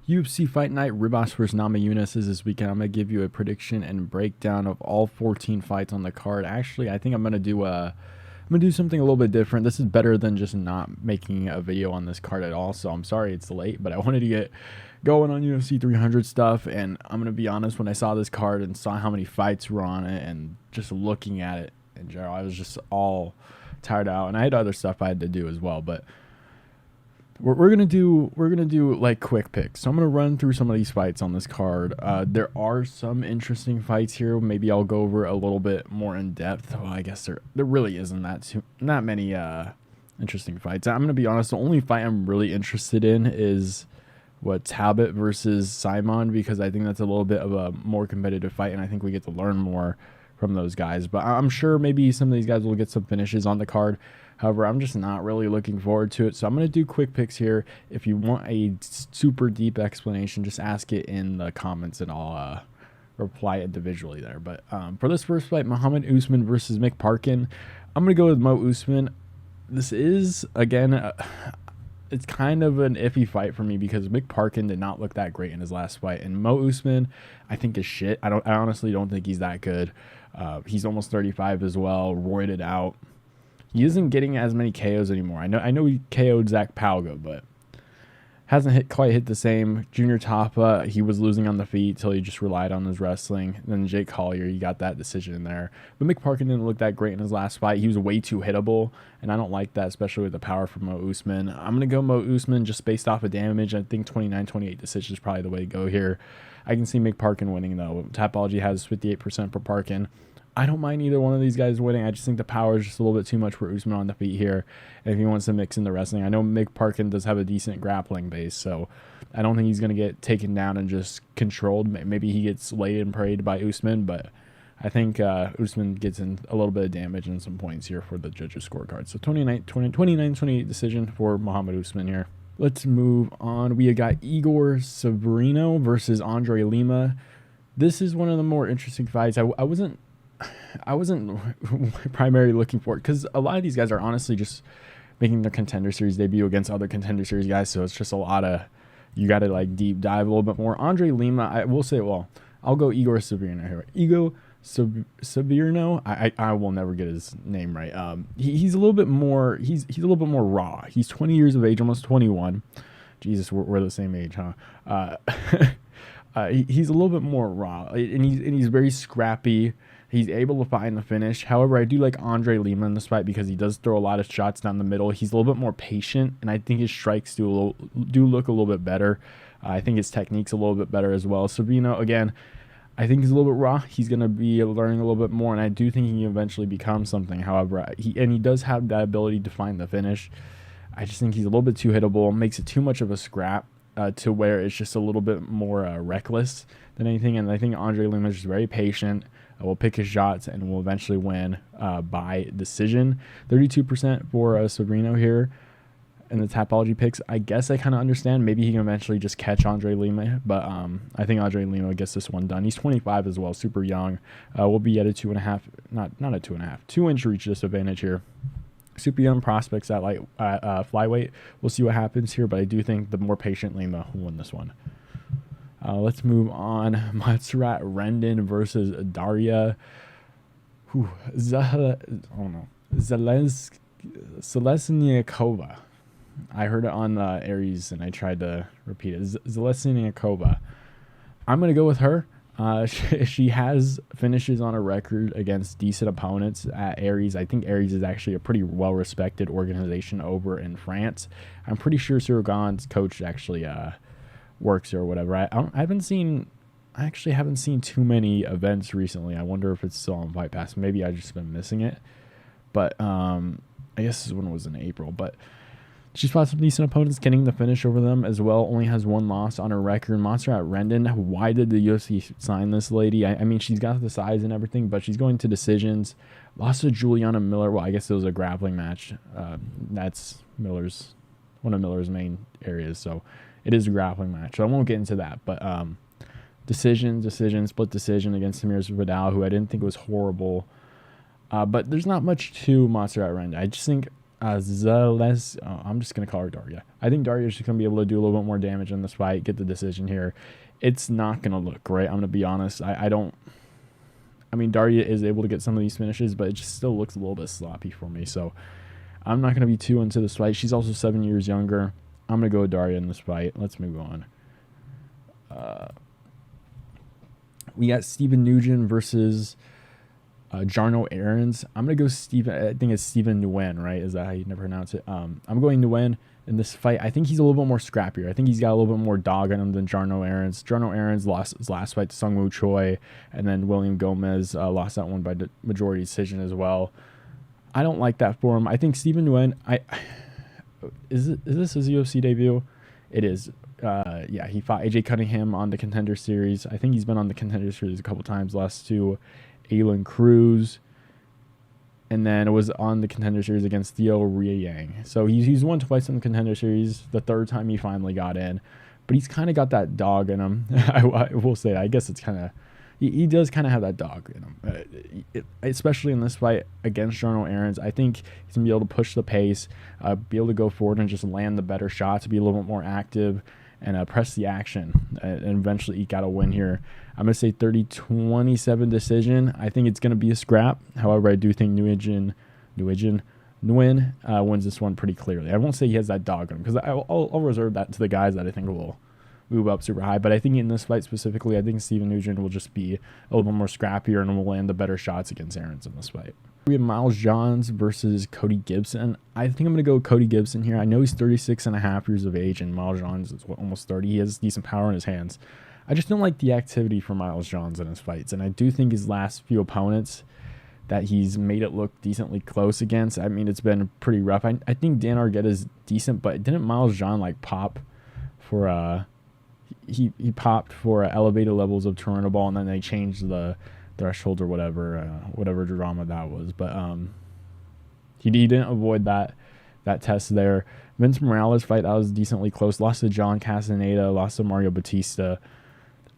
UFC Fight Night, Ribas versus Namajunas is this weekend. I'm going to give you a prediction and breakdown of all 14 fights on the card. Actually, I think I'm going to do something a little bit different. This is better than just not making a video on this card at all. So I'm sorry it's late, but I wanted to get going on UFC 300 stuff. And I'm going to be honest, when I saw this card and saw how many fights were on it and just looking at it in general, I was just all tired out. And I had other stuff I had to do as well, but we're gonna do like quick picks. So I'm gonna run through some of these fights on this card. There are some interesting fights here. Maybe I'll go over a little bit more in depth. Well, I guess there really isn't that many interesting fights. I'm gonna be honest. The only fight I'm really interested in is Talbott versus Saaiman, because I think that's a little bit of a more competitive fight, and I think we get to learn more from those guys. But I'm sure maybe some of these guys will get some finishes on the card. However, I'm just not really looking forward to it. So I'm going to do quick picks here. If you want a super deep explanation, just ask it in the comments and I'll reply individually there. But for this first fight, Mohammad Usman versus Mick Parkin, I'm going to go with Mo Usman. This is, again, it's kind of an iffy fight for me because Mick Parkin did not look that great in his last fight. And Mo Usman, I think, is shit. I honestly don't think he's that good. He's almost 35 as well, roided out. He isn't getting as many KOs anymore. I know he KO'd Zach Palga, but hasn't quite hit the same. Junior Tapa, he was losing on the feet till he just relied on his wrestling. And then Jake Collier, you got that decision in there. But Mick Parkin didn't look that great in his last fight. He was way too hittable, and I don't like that, especially with the power from Mo Usman. I'm going to go Mo Usman just based off of damage. I think 29-28 decision is probably the way to go here. I can see Mick Parkin winning, though. Tapology has 58% for Parkin. I don't mind either one of these guys winning. I just think the power is just a little bit too much for Usman on the feet here. And if he wants to mix in the wrestling, I know Mick Parkin does have a decent grappling base, so I don't think he's going to get taken down and just controlled. Maybe he gets laid and prayed by Usman, but I think Usman gets in a little bit of damage and some points here for the judges' scorecard. So 29-28 decision for Mohammad Usman here. Let's move on. We got Igor Severino versus Andre Lima. This is one of the more interesting fights. I wasn't primarily looking for it because a lot of these guys are honestly just making their Contender Series debut against other Contender Series guys, so it's just a lot of, you got to like deep dive a little bit more. Andre Lima, I will say, well, I'll go Igor Severino here. Igor Severino, I will never get his name right. He's a little bit more, he's a little bit more raw. He's 20 years of age, almost 21. Jesus, we're the same age, huh? He's a little bit more raw, and he's very scrappy. He's able to find the finish. However, I do like Andre Lima in this fight because he does throw a lot of shots down the middle. He's a little bit more patient, and I think his strikes do look a little bit better. I think his technique's a little bit better as well. Severino, again, I think he's a little bit raw. He's going to be learning a little bit more, and I do think he can eventually become something. However, he does have that ability to find the finish. I just think he's a little bit too hittable, makes it too much of a scrap to where it's just a little bit more reckless than anything. And I think Andre Lima is just very patient. Will pick his shots and will eventually win by decision. 32% for Severino here in the Tapology picks. I guess I kind of understand. Maybe he can eventually just catch Andre Lima, but I think Andre Lima gets this one done. He's 25 as well, super young. Will be at a 2.5, not a 2.5, 2-inch reach disadvantage here. Super young prospects at flyweight. We'll see what happens here, but I do think the more patient Lima will win this one. Let's move on. Montserrat Rendon versus Dariya. Zheleznykova. I heard it on Aries and I tried to repeat it. Zheleznykova. I'm going to go with her. She has finishes on her record against decent opponents at Aries. I think Aries is actually a pretty well-respected organization over in France. I'm pretty sure Surgan's coach actually works or whatever. I actually haven't seen too many events recently. I wonder if it's still on Fight Pass. Maybe I've just been missing it. But I guess this one was in April. But she's fought some decent opponents, getting the finish over them as well. Only has one loss on her record. Montserrat Rendon. Why did the UFC sign this lady? I mean, she's got the size and everything, but she's going to decisions. Lost to Julian Miller. Well, I guess it was a grappling match. That's one of Miller's main areas. So it is a grappling match, so I won't get into that. But decision, split decision against Samir Vidal, who I didn't think was horrible. But there's not much to Montserrat Rendon. I just think I'm just going to call her Dariya. I think Dariya is just going to be able to do a little bit more damage in this fight, get the decision here. It's not going to look great. I'm going to be honest. I mean, Dariya is able to get some of these finishes, but it just still looks a little bit sloppy for me. So I'm not going to be too into this fight. She's also 7 years younger. I'm going to go with Dariya in this fight. Let's move on. We got Stephen Nguyen versus Jarno Errens. I'm going to go I think it's Stephen Nguyen, right? Is that how you never pronounce it? I'm going Nguyen in this fight. I think he's a little bit more scrappier. I think he's got a little bit more dog in him than Jarno Errens. Jarno Errens lost his last fight to Sungwoo Choi, and then William Gomez lost that one by majority decision as well. I don't like that for him. I think Stephen Nguyen, is this his UFC debut? It is. Yeah, he fought AJ Cunningham on the Contender Series. I think he's been on the Contender Series a couple times. Lost to Alan Cruz, and then it was on the Contender Series against Theo Riayang. So he's won twice in the Contender Series. The third time he finally got in, but he's kind of got that dog in him. I will say, I guess it's kind of, he does kind of have that dog in him, especially in this fight against Jarno Errens. I think he's gonna be able to push the pace, be able to go forward and just land the better shots, be a little bit more active, and press the action, and eventually eke out a win here. I'm going to say 30-27 decision. I think it's going to be a scrap. However, I do think Nguyen wins this one pretty clearly. I won't say he has that dog in him, because I'll reserve that to the guys that I think will move up super high. But I think in this fight specifically, I think Stephen Nguyen will just be a little bit more scrappier and will land the better shots against Errens in this fight. We have Miles Johns versus Cody Gibson. I think I'm going to go with Cody Gibson here. I know he's 36 and a half years of age, and Miles Johns is almost 30. He has decent power in his hands. I just don't like the activity for Miles Johns in his fights, and I do think his last few opponents that he's made it look decently close against, I mean, it's been pretty rough. I think Dan Arguetta's decent, but didn't Miles John like pop for he popped for elevated levels of Toronto ball, and then they changed the threshold or whatever drama that was, but he didn't avoid that test there. Vince Morales fight, that was decently close. Lost to John Castaneda, lost to Mario Batista.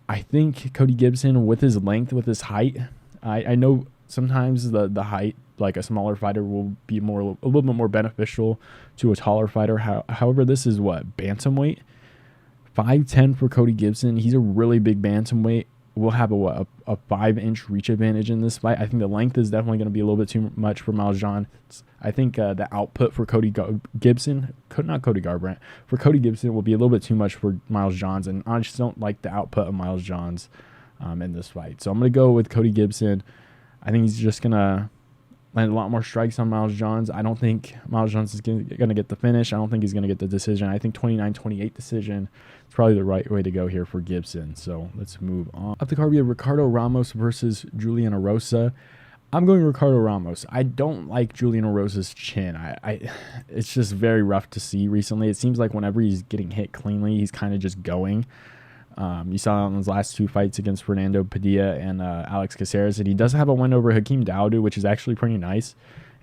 I think Cody Gibson, with his length, with his height, I know sometimes the height, like a smaller fighter, will be a little bit more beneficial to a taller fighter. However, this is what, bantamweight? 5'10" for Cody Gibson. He's a really big bantamweight. We'll have a 5-inch reach advantage in this fight. I think the length is definitely going to be a little bit too much for Miles John. I think the output for Cody Gibson, not Cody Garbrandt, for Cody Gibson will be a little bit too much for Miles Johns, and I just don't like the output of Miles Johns in this fight. So I'm going to go with Cody Gibson. I think he's just going to land a lot more strikes on Miles Johns. I don't think Miles Johns is going to get the finish. I don't think he's going to get the decision. I think 29-28 decision is probably the right way to go here for Gibson. So let's move on. Up the card, we have Ricardo Ramos versus Julian Erosa. I'm going Ricardo Ramos. I don't like Julian Erosa's chin. It's just very rough to see recently. It seems like whenever he's getting hit cleanly, he's kind of just going. You saw in his last two fights against Fernando, Padilla, and Alex Caceres, and he does have a win over Hakeem Dawodu, which is actually pretty nice,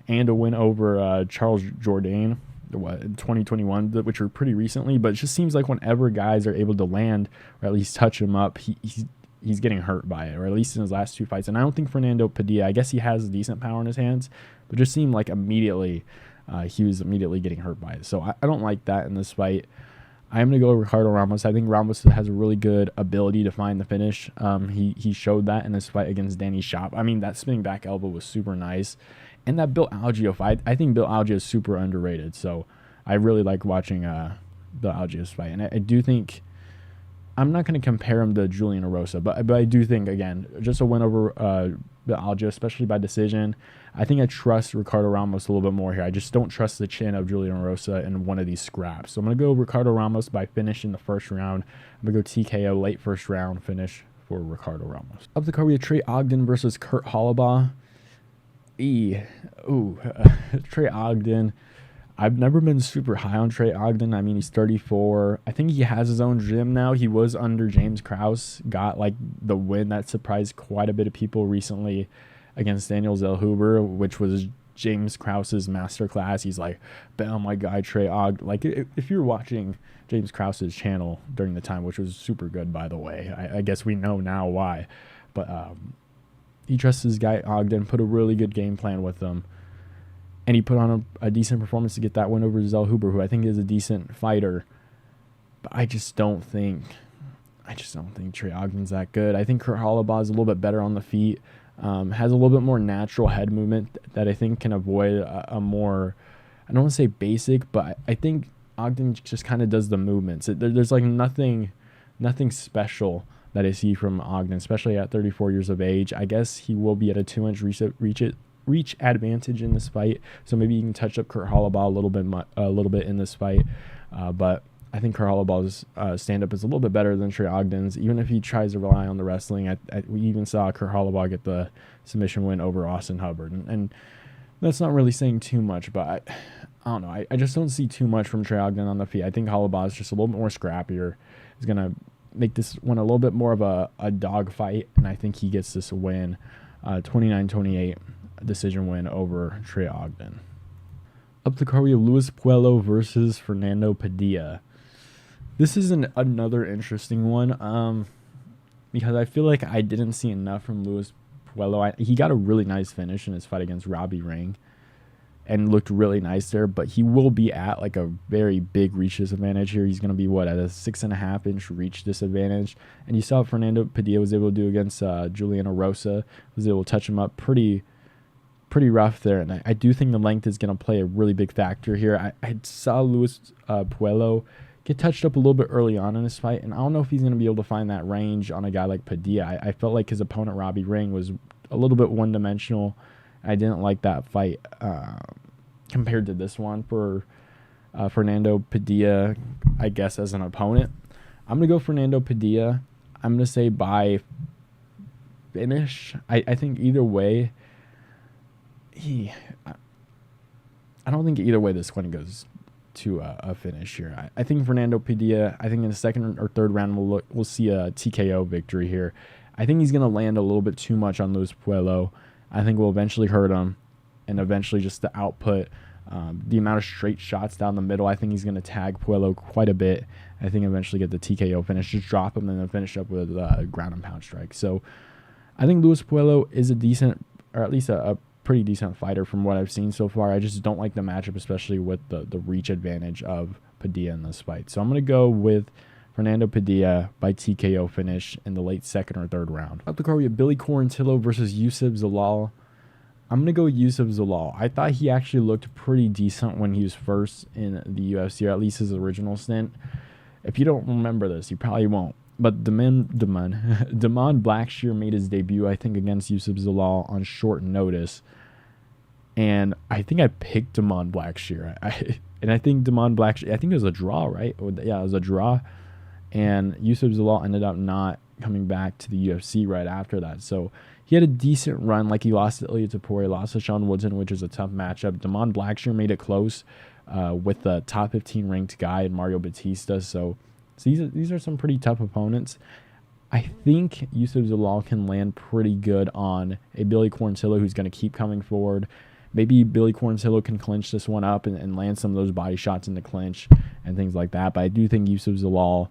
and a win over Charles Jourdain, in 2021, which were pretty recently. But it just seems like whenever guys are able to land or at least touch him up, he's getting hurt by it, or at least in his last two fights. And I don't think Fernando Padilla, I guess he has decent power in his hands, but it just seemed like immediately he was immediately getting hurt by it. So I don't like that in this fight. I'm going to go with Ricardo Ramos. I think Ramos has a really good ability to find the finish. He showed that in his fight against Danny Shop. I mean, that spinning back elbow was super nice. And that Bill Algeo fight, I think Bill Algeo is super underrated. So I really like watching Bill Algeo's fight. And I do think, I'm not going to compare him to Julian Erosa, but I do think, again, just a win over Bill Algeo, especially by decision. I think I trust Ricardo Ramos a little bit more here. I just don't trust the chin of Julian Erosa in one of these scraps. So I'm going to go Ricardo Ramos by finish in the first round. I'm going to go TKO late first round finish for Ricardo Ramos. Up the card, we have Trey Ogden versus Kurt Holobaugh. Trey Ogden. I've never been super high on Trey Ogden. I mean, he's 34. I think he has his own gym now. He was under James Krause. Got like the win that surprised quite a bit of people recently against Daniel Zellhuber, which was James Krause's masterclass. He's like, bam, my guy Trey Ogden. Like, if you're watching James Krause's channel during the time, which was super good, by the way, I guess we know now why. But he trusts his guy Ogden, put a really good game plan with him. and he put on a decent performance to get that win over Zheleznykova, who I think is a decent fighter. But I just don't think Trey Ogden's that good. I think Kurt Holobaugh is a little bit better on the feet, has a little bit more natural head movement that I think can avoid a more, I don't want to say basic, but I think Ogden just kind of does the movements. There's like nothing special that I see from Ogden, especially at 34 years of age. I guess he will be at a 2-inch reach advantage in this fight, so maybe you can touch up Kurt Holobaugh a little bit in this fight, but I think Kurt Holobaugh's stand-up is a little bit better than Trey Ogden's, even if he tries to rely on the wrestling. We even saw Kurt Holobaugh get the submission win over Austin Hubbard, and that's not really saying too much, but I don't know. I just don't see too much from Trey Ogden on the feet. I think Holobaugh is just a little bit more scrappier. He's going to make this one a little bit more of a dog fight, and I think he gets this win, 29-28 decision win over Trey Ogden. Up the card, we have Luis Puello versus Fernando Padilla. This is another interesting one, because I feel like I didn't see enough from Luis Puello. He got a really nice finish in his fight against Robbie Ring and looked really nice there, but he will be at like a very big reach disadvantage here. He's going to be, at a 6.5-inch reach disadvantage. And you saw what Fernando Padilla was able to do against Julian Erosa. Was able to touch him up pretty rough there. And I do think the length is going to play a really big factor here. I saw Luis Puello get touched up a little bit early on in this fight, and I don't know if he's going to be able to find that range on a guy like Padilla. I felt like his opponent, Robbie Ring, was a little bit one-dimensional. I didn't like that fight compared to this one for Fernando Padilla, I guess, as an opponent. I'm going to go Fernando Padilla. I'm going to say by finish. I think either way, I don't think either way this one goes to a finish here. I think Fernando Padilla, I think in the second or third round we'll see a TKO victory here. I think he's going to land a little bit too much on Luis Puello. I think we'll eventually hurt him, and eventually just the output, the amount of straight shots down the middle, I think he's going to tag Puello quite a bit. I think eventually get the TKO finish, just drop him and then finish up with a ground and pound strike. So I think Luis Puello is a decent, or at least a pretty decent fighter from what I've seen so far. I just don't like the matchup, especially with the reach advantage of Padilla in this fight. So I'm going to go with Fernando Padilla by TKO finish in the late second or third round. Up the card, we have Billy Quarantillo versus Youssef Zalal. I'm going to go Youssef Zalal. I thought he actually looked pretty decent when he was first in the UFC, or at least his original stint. If you don't remember this, you probably won't. But Damon Blackshear made his debut, I think, against Youssef Zalal on short notice. And I think I picked Damon Blackshear. I think Damon Blackshear, I think it was a draw, right? Yeah, it was a draw. And Youssef Zalal ended up not coming back to the UFC right after that. So he had a decent run. Like, he lost to Ilya Tapori, lost to Sean Woodson, which is a tough matchup. Damon Blackshear made it close with the top 15 ranked guy in Mario Batista. So these are some pretty tough opponents. I think Youssef Zalal can land pretty good on a Billy Quarantillo who's going to keep coming forward. Maybe Billy Quarantillo can clinch this one up and land some of those body shots in the clinch and things like that. But I do think Youssef Zalal,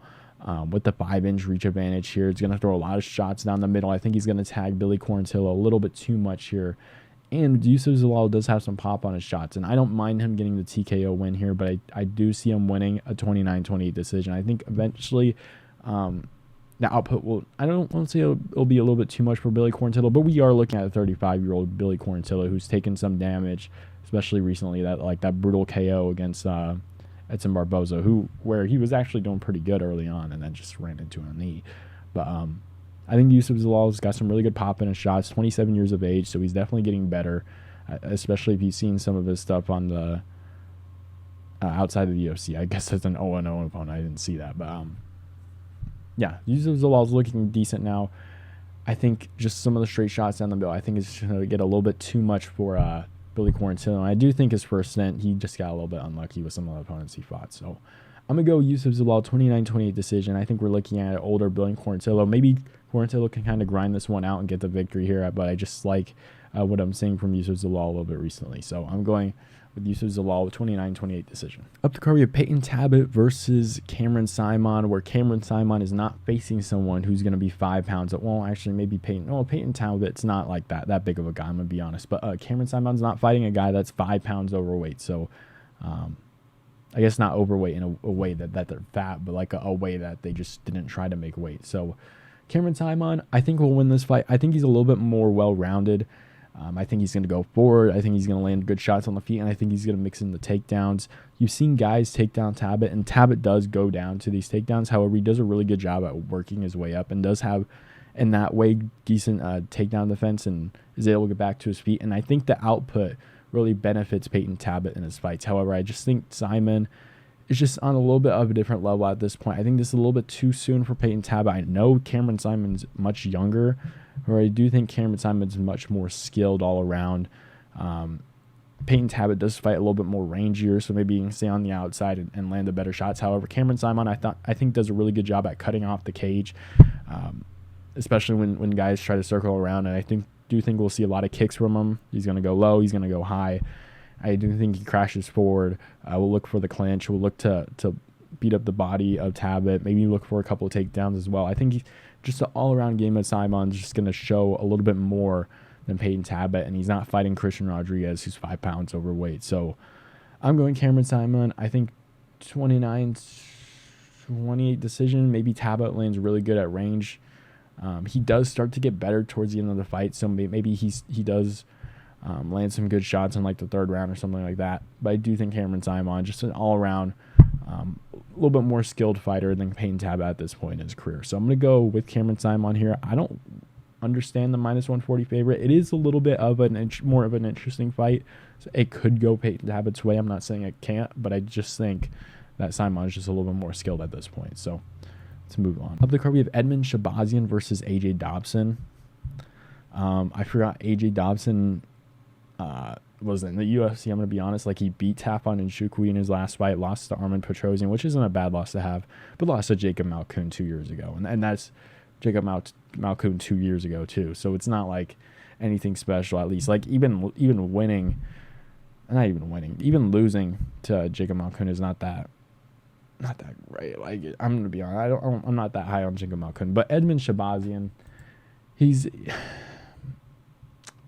with the 5-inch reach advantage here, is going to throw a lot of shots down the middle. I think he's going to tag Billy Quarantillo a little bit too much here. And Youssef Zalal does have some pop on his shots, and I don't mind him getting the TKO win here, but I do see him winning a 29-28 decision. I think eventually the output will, I don't want to say it'll be a little bit too much for Billy Quarantillo, but we are looking at a 35-year-old Billy Quarantillo who's taken some damage, especially recently, that brutal KO against Edson Barboza, where he was actually doing pretty good early on and then just ran into a knee. But I think Youssef Zalal's got some really good pop in his shots, 27 years of age, so he's definitely getting better, especially if you've seen some of his stuff on the outside of the UFC. I guess as an 0-0 opponent, I didn't see that. But yeah, Youssef Zalal's looking decent now. I think just some of the straight shots down the middle, I think it's going to get a little bit too much for Billy Quarantillo. And I do think his first stint, he just got a little bit unlucky with some of the opponents he fought. So I'm going to go Youssef Zalal, 29-28 decision. I think we're looking at older Billy Quarantillo. Maybe Quarantillo can kind of grind this one out and get the victory here, but I just like what I'm seeing from Youssef Zalal a little bit recently. So I'm going with Youssef Zalal with 29-28 decision. Up the card, we have Peyton Talbott versus Cameron Saaiman, where Cameron Saaiman is not facing someone who's going to be 5 pounds. Well, actually, maybe Peyton Talbott's not like that big of a guy, I'm going to be honest. But Cameron Saimon's not fighting a guy that's 5 pounds overweight. So, I guess not overweight in a way that they're fat, but like a way that they just didn't try to make weight. So, Cameron Saaiman, I think, will win this fight. I think he's a little bit more well-rounded. I think he's going to go forward. I think he's going to land good shots on the feet, and I think he's going to mix in the takedowns. You've seen guys take down Talbott, and Talbott does go down to these takedowns. However, he does a really good job at working his way up and does have, in that way, decent takedown defense and is able to get back to his feet. And I think the output really benefits Peyton Talbott in his fights. However, I just think Saaiman is just on a little bit of a different level at this point. I think this is a little bit too soon for Peyton Talbott. I know Cameron Saimon's much younger, or I do think Cameron Saimon's much more skilled all around. Peyton Talbott does fight a little bit more rangier, so maybe he can stay on the outside and land the better shots. However, Cameron Saaiman, I think does a really good job at cutting off the cage, especially when guys try to circle around. And I do think we'll see a lot of kicks from him. He's going to go low. He's going to go high. I do think he crashes forward. We'll look for the clinch. We'll look to beat up the body of Talbott. Maybe look for a couple of takedowns as well. I think just an all-around game of Saaiman is just going to show a little bit more than Peyton Talbott, and he's not fighting Christian Rodriguez, who's 5 pounds overweight. So I'm going Cameron Saaiman. I think 29-28 decision. Maybe Talbott lands really good at range. He does start to get better towards the end of the fight, so maybe he does land some good shots in like the 3rd round or something like that. But I do think Cameron Saaiman, just an all-around, a little bit more skilled fighter than Peyton Talbott at this point in his career. So I'm going to go with Cameron Saaiman here. I don't understand the -140 favorite. It is a little bit of more of an interesting fight. So it could go Peyton Talbott's way. I'm not saying it can't, but I just think that Saaiman is just a little bit more skilled at this point. So let's move on. Up the card, we have Edmund Shabazian versus AJ Dobson. I forgot AJ Dobson was in the UFC. I'm going to be honest, like he beat Tafon and Shukui in his last fight, lost to Arman Petrosian, which isn't a bad loss to have, but lost to Jacob Malkoun 2 years ago. And that's Jacob Malkoun 2 years ago too. So it's not like anything special, at least. Like even winning, not even winning, even losing to Jacob Malkoun is not that great. Like I'm going to be honest, I'm not that high on Jacob Malkoun, but Edmund Shabazian,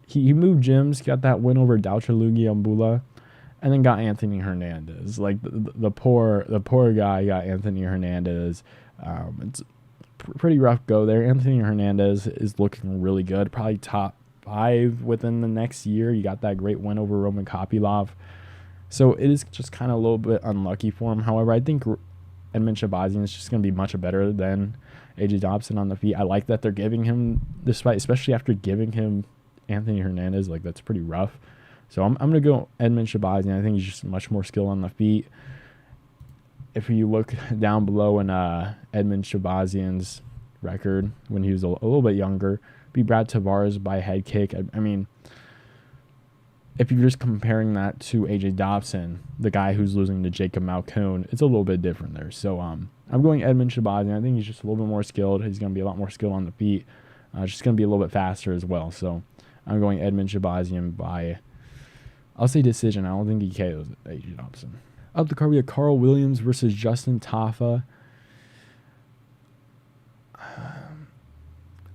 He moved gyms, got that win over Dauchalugi Ambula, and then got Anthony Hernandez. Like the poor guy got Anthony Hernandez. It's pretty rough go there. Anthony Hernandez is looking really good, probably top 5 within the next year. You got that great win over Roman Kopylov. So it is just kind of a little bit unlucky for him. However, I think Edmund Shabazian is just going to be much better than AJ Dobson on the feet. I like that they're giving him this fight, especially after giving him Anthony Hernandez. Like that's pretty rough. So I'm going to go Edmund Shabazian. I think he's just much more skilled on the feet. If you look down below in Edmund Shabazian's record when he was a little bit younger, beat Brad Tavares by head kick. I mean, if you're just comparing that to AJ Dobson, the guy who's losing to Jacob Malkoun, it's a little bit different there. So I'm going Edmund Shabazian. I think he's just a little bit more skilled. He's going to be a lot more skilled on the feet. Just going to be a little bit faster as well. So I'm going Edmund Shabazian by, I'll say decision. I don't think he KOs AJ Dobson. Up the card, we have Carl Williams versus Justin Tafa.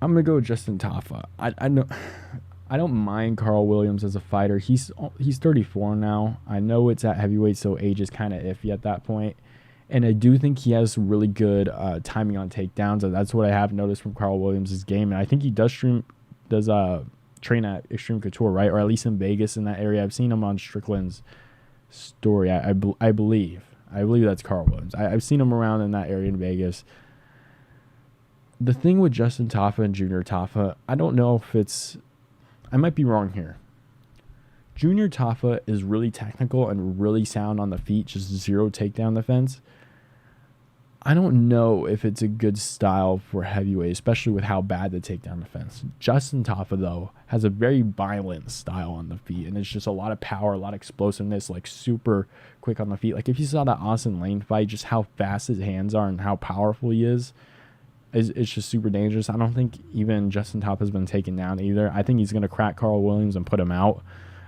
I'm going to go with Justin Tafa. I know I don't mind Carl Williams as a fighter. He's 34 now. I know it's at heavyweight, so age is kind of iffy at that point. And I do think he has really good timing on takedowns. And that's what I have noticed from Carl Williams' game. And I think he does train at Extreme Couture, right? Or at least in Vegas in that area. I've seen him on Strickland's story. I believe that's Carl Williams. I've seen him around in that area in Vegas. The thing with Justin Tafa and Junior Tafa, I don't know if it's... I might be wrong here. Junior Tafa is really technical and really sound on the feet, just zero takedown defense. I don't know if it's a good style for heavyweight, especially with how bad the takedown defense. Justin Tafa, though, has a very violent style on the feet, and it's just a lot of power, a lot of explosiveness, like super quick on the feet. Like if you saw that Austin Lane fight, just how fast his hands are and how powerful he is, it's just super dangerous. I don't think even Justin Tafa has been taken down either. I think he's going to crack Carl Williams and put him out.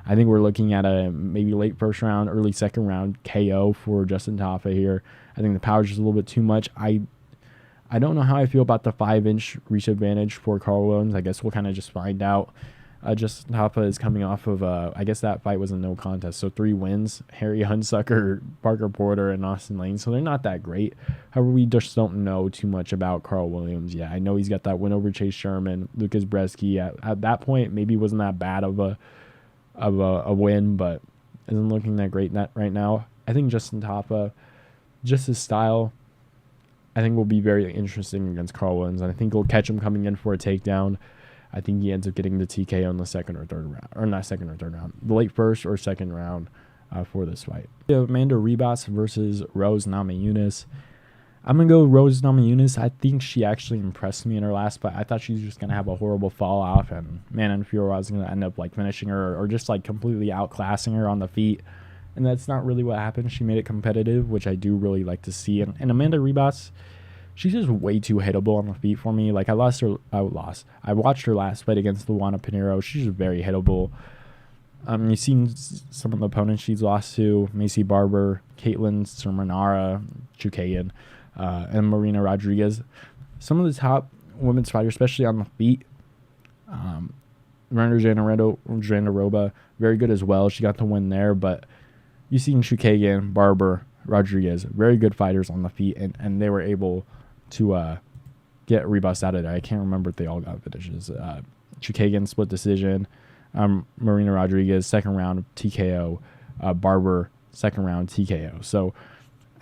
I think we're looking at a maybe late first round, early second round KO for Zheleznykova here. I think the power is just a little bit too much. I don't know how I feel about the 5-inch reach advantage for Carl Williams. I guess we'll kind of just find out. Zheleznykova is coming off of, I guess that fight was a no contest. So 3 wins, Harry Hunsucker, Parker Porter, and Austin Lane. So they're not that great. However, we just don't know too much about Carl Williams yet. I know he's got that win over Chase Sherman, Lucas Bresky. At that point, maybe wasn't that bad of a win, but isn't looking that great right now. I think Zheleznykova, just his style, I think will be very interesting against Carl Williams. And I think he'll catch him coming in for a takedown. I think he ends up getting the TKO in the second or third round. Or not second or third round. The late first or second round for this fight. We have Amanda Ribas versus Rose Namajunas. I'm going to go Rose Namajunas. I think she actually impressed me in her last fight. I thought she was just going to have a horrible fall off. And man, and Fiora was going to end up like finishing her or just like completely outclassing her on the feet. And that's not really what happened. She made it competitive, which I do really like to see. And Amanda Ribas, she's just way too hittable on the feet for me. Like I watched her last fight against Luana Pinheiro. She's just very hittable. You've seen some of the opponents she's lost to: Macy Barber, Caitlin Sermonara, Chukayan, and Marina Rodriguez. Some of the top women's fighters, especially on the feet. Jandaroba, very good as well. She got the win there, but you've seen Chukayan, Barber, Rodriguez, very good fighters on the feet, and they were able to get Ribas out of there. I can't remember if they all got finishes. Chukagan split decision. Marina Rodriguez, second round TKO. Barber, second round TKO. So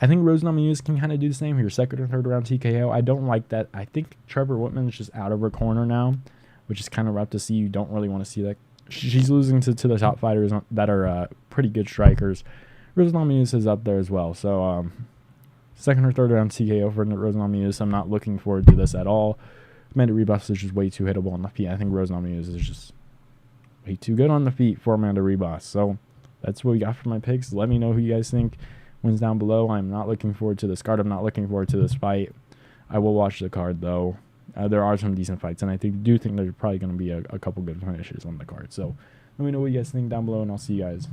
I think Rose Namajunas can kind of do the same here. Second or third round TKO. I don't like that. I think Trevor Whitman is just out of her corner now, which is kind of rough to see. You don't really want to see that. She's losing to the top fighters that are pretty good strikers. Rose Namajunas is up there as well. So second or third round TKO for Rose Namajunas. I'm not looking forward to this at all. Amanda Ribas is just way too hittable on the feet. I think Rose Namajunas is just way too good on the feet for Amanda Ribas. So that's what we got for my picks. Let me know who you guys think wins down below. I'm not looking forward to this card. I'm not looking forward to this fight. I will watch the card, though. There are some decent fights, and I do think there's probably going to be a couple good finishes on the card. So let me know what you guys think down below, and I'll see you guys